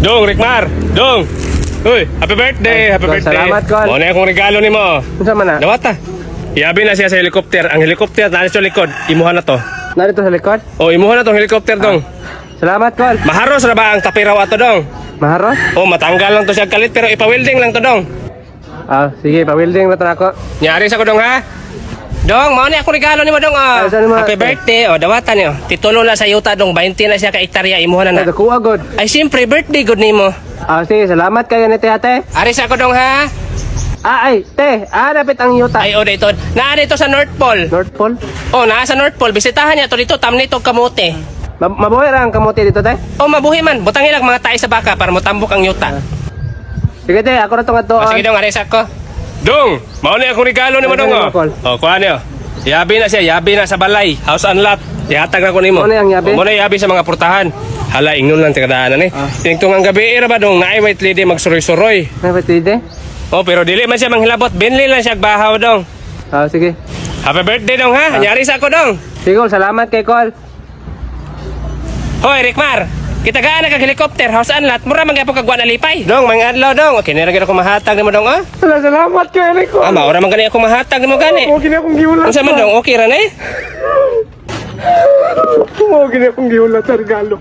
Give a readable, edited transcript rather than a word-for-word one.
Dong, Rickmar! Dong! Uy, happy birthday! Happy Kol, birthday! salamat, Kol. Mo na akong regalo ni mo. Unsa man na? Dawata. Iabi na siya sa helicopter. Ang helicopter na sa likod. Imuha na to. Narito sa likod? O, imuha na tong helicopter, Dong. Salamat, Kol. Maharos na ba ang tapiraw ato, Dong? Maharos? O, matanggal lang to siya kalit pero ipa-welding lang to, Dong. Sige, pa-welding na to na ako. Nyari sa ko, Dong, ha? Dong, mao ni ako regalo nimo, Dong. Oh. saan mo? Happy birthday. O, dawatan niyo. Titulo na sa yuta, Dong. 20 na siya ka hektarya. Imuha na na. Nagkuha, God. Ay, siyempre, birthday good nimo. Sige, salamat kayo ni ate. Aris ako, Dong, ha? Te. Napit ang yuta. Ay, o, dito. Naa dito sa North Pole. North Pole? O, naa sa North Pole. Bisitahan niya to dito. Tamni to kamote. Mabuhay ra ang kamote dito, te? O, mabuhi man. Butang ilang mga tayo sa baka para matambok ang yuta. Sige, te. Ako na itong ato. O, sige, Dong, aris ako. Dong, mauna akong regalo ni mo, Dong. O, kuha niyo. Yabi na siya. Yabi na sa balay. House and lot. Ihatag na ko nimo. Ano yung yabi? O, muna yabi sa mga purtahan. Hala, ingnon lang tikadaanan eh. Tingtong ang gabi, ba dong, naay white lady magsuroy-suroy. Napatide? Oh, pero dili man siya manghilabot. Binli lang siya bahaw, Dong. Sige. Happy birthday, Dong, ha? Anyari sa ako, Dong. Sige, Kol. Salamat kay Kol. Hoy, Rickmar. Kita gaan na kag helicopter, house and lot. Mura man gyapon kag wa nalipay. Dong, mga adlaw, Dong. Okay, nira gyud ako mahatag nimo, Dong, ah. Salamat kay Kol. Maura man gani ako mahatag nimo gani. Okay na akong giulat. Unsa man, Dong? Okay ra na eh. Okay na akong giulat sa regalo.